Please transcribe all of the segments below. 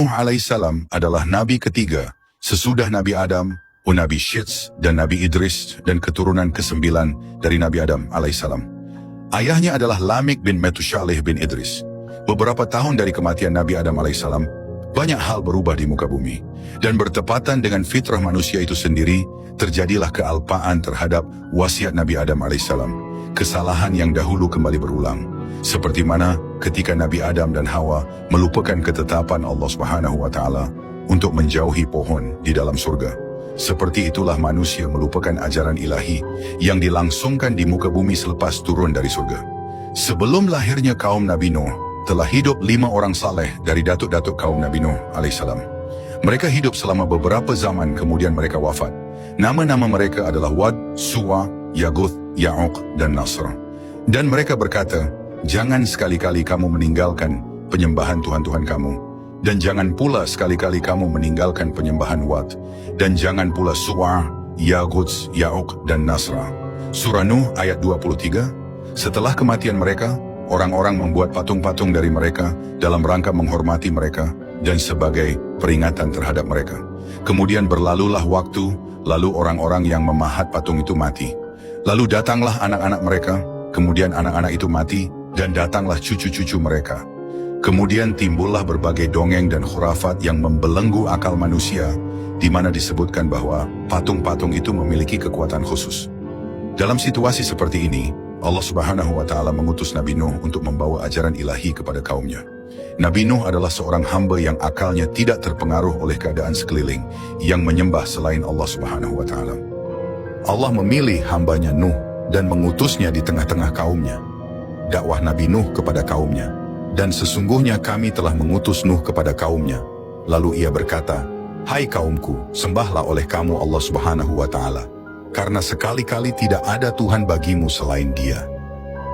Nuh alaihissalam adalah nabi ketiga sesudah Nabi Adam, Nabi Syits, dan Nabi Idris, dan keturunan ke-9 dari Nabi Adam alaihissalam. Ayahnya adalah Lamik bin Metushaleh bin Idris. Beberapa tahun dari kematian Nabi Adam alaihissalam, banyak hal berubah di muka bumi. Dan bertepatan dengan fitrah manusia itu sendiri, terjadilah kealpaan terhadap wasiat Nabi Adam alaihissalam. Kesalahan yang dahulu kembali berulang. Seperti mana ketika Nabi Adam dan Hawa melupakan ketetapan Allah Subhanahu wa Ta'ala untuk menjauhi pohon di dalam surga. Seperti itulah manusia melupakan ajaran ilahi yang dilangsungkan di muka bumi selepas turun dari surga. Sebelum lahirnya kaum Nabi Nuh, telah hidup 5 orang saleh dari datuk-datuk kaum Nabi Nuh alaihissalam. Mereka hidup selama beberapa zaman, kemudian mereka wafat. Nama-nama mereka adalah Wad, Suwa, Yaguth, Ya'uq, dan Nasr. Dan mereka berkata, "Jangan sekali-kali kamu meninggalkan penyembahan Tuhan-Tuhan kamu. Dan jangan pula sekali-kali kamu meninggalkan penyembahan Wat. Dan jangan pula Suwa, Yaguth, Ya'uq, dan Nasra." Surah Nuh ayat 23. Setelah kematian mereka, orang-orang membuat patung-patung dari mereka dalam rangka menghormati mereka dan sebagai peringatan terhadap mereka. Kemudian berlalulah waktu, lalu orang-orang yang memahat patung itu mati. Lalu datanglah anak-anak mereka, kemudian anak-anak itu mati, dan datanglah cucu-cucu mereka. Kemudian timbullah berbagai dongeng dan khurafat yang membelenggu akal manusia, di mana disebutkan bahwa patung-patung itu memiliki kekuatan khusus. Dalam situasi seperti ini, Allah Subhanahu wa Ta'ala mengutus Nabi Nuh untuk membawa ajaran ilahi kepada kaumnya. Nabi Nuh adalah seorang hamba yang akalnya tidak terpengaruh oleh keadaan sekeliling, yang menyembah selain Allah Subhanahu wa Ta'ala. Allah memilih hambanya Nuh dan mengutusnya di tengah-tengah kaumnya. Dakwah Nabi Nuh kepada kaumnya, "Dan sesungguhnya kami telah mengutus Nuh kepada kaumnya." Lalu ia berkata, "Hai kaumku, sembahlah oleh kamu Allah Subhanahu wa Ta'ala, karena sekali-kali tidak ada Tuhan bagimu selain Dia.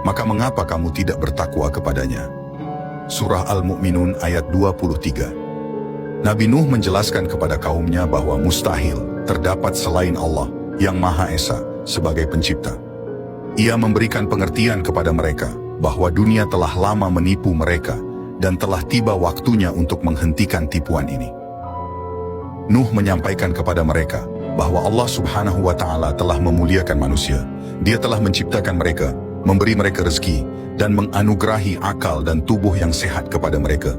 Maka mengapa kamu tidak bertakwa kepadanya?" Surah Al-Mu'minun ayat 23. Nabi Nuh menjelaskan kepada kaumnya bahwa mustahil terdapat selain Allah yang Maha Esa sebagai pencipta. Ia memberikan pengertian kepada mereka bahwa dunia telah lama menipu mereka dan telah tiba waktunya untuk menghentikan tipuan ini. Nuh menyampaikan kepada mereka bahwa Allah Subhanahu wa Ta'ala telah memuliakan manusia. Dia telah menciptakan mereka, memberi mereka rezeki, dan menganugerahi akal dan tubuh yang sehat kepada mereka.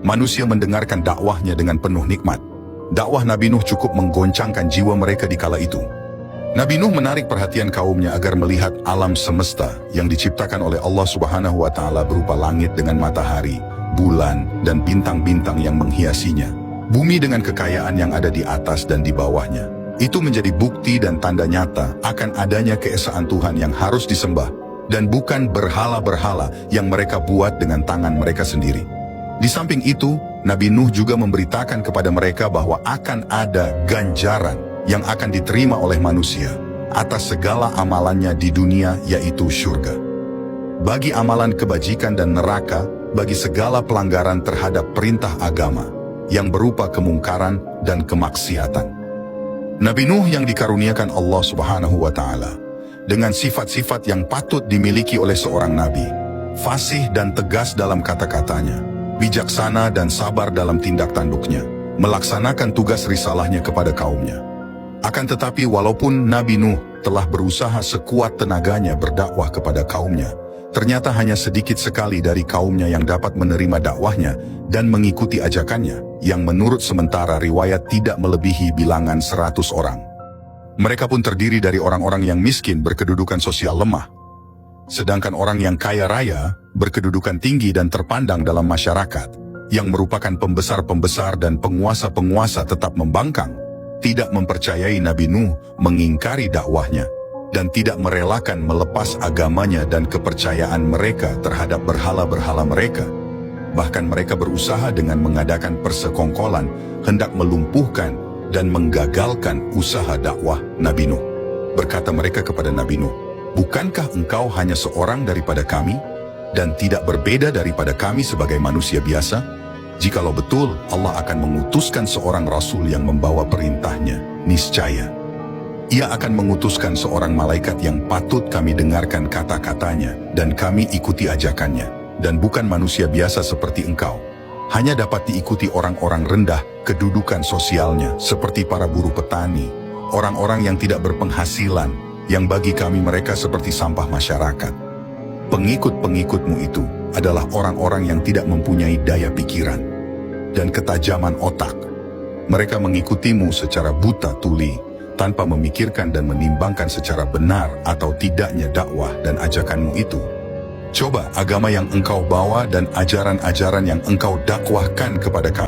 Manusia mendengarkan dakwahnya dengan penuh nikmat. Dakwah Nabi Nuh cukup menggoncangkan jiwa mereka di kala itu. Nabi Nuh menarik perhatian kaumnya agar melihat alam semesta yang diciptakan oleh Allah Subhanahu wa Ta'ala berupa langit dengan matahari, bulan, dan bintang-bintang yang menghiasinya. Bumi dengan kekayaan yang ada di atas dan di bawahnya. Itu menjadi bukti dan tanda nyata akan adanya keesaan Tuhan yang harus disembah, dan bukan berhala-berhala yang mereka buat dengan tangan mereka sendiri. Di samping itu, Nabi Nuh juga memberitakan kepada mereka bahwa akan ada ganjaran yang akan diterima oleh manusia atas segala amalannya di dunia, yaitu surga. Bagi amalan kebajikan dan neraka, bagi segala pelanggaran terhadap perintah agama yang berupa kemungkaran dan kemaksiatan. Nabi Nuh yang dikaruniakan Allah Subhanahu wa Ta'ala dengan sifat-sifat yang patut dimiliki oleh seorang nabi, fasih dan tegas dalam kata-katanya, bijaksana dan sabar dalam tindak tanduknya, melaksanakan tugas risalahnya kepada kaumnya. Akan tetapi walaupun Nabi Nuh telah berusaha sekuat tenaganya berdakwah kepada kaumnya, ternyata hanya sedikit sekali dari kaumnya yang dapat menerima dakwahnya dan mengikuti ajakannya, yang menurut sementara riwayat tidak melebihi bilangan 100 orang. Mereka pun terdiri dari orang-orang yang miskin berkedudukan sosial lemah. Sedangkan orang yang kaya raya berkedudukan tinggi dan terpandang dalam masyarakat, yang merupakan pembesar-pembesar dan penguasa-penguasa tetap membangkang, tidak mempercayai Nabi Nuh, mengingkari dakwahnya, dan tidak merelakan melepas agamanya dan kepercayaan mereka terhadap berhala-berhala mereka. Bahkan mereka berusaha dengan mengadakan persekongkolan, hendak melumpuhkan dan menggagalkan usaha dakwah Nabi Nuh. Berkata mereka kepada Nabi Nuh, "Bukankah engkau hanya seorang daripada kami, dan tidak berbeda daripada kami sebagai manusia biasa? Jikalau betul Allah akan mengutuskan seorang Rasul yang membawa perintahnya, niscaya Ia akan mengutuskan seorang malaikat yang patut kami dengarkan kata-katanya dan kami ikuti ajakannya, dan bukan manusia biasa seperti engkau. hanya dapat diikuti orang-orang rendah kedudukan sosialnya seperti para buruh petani, orang-orang yang tidak berpenghasilan, yang bagi kami mereka seperti sampah masyarakat. Pengikut-pengikutmu itu adalah orang-orang yang tidak mempunyai daya pikiran dan ketajaman otak. Mereka mengikutimu secara buta tuli, tanpa memikirkan dan menimbangkan secara benar atau tidaknya dakwah dan ajakanmu itu. Coba agama yang engkau bawa dan ajaran-ajaran yang engkau dakwahkan kepada kami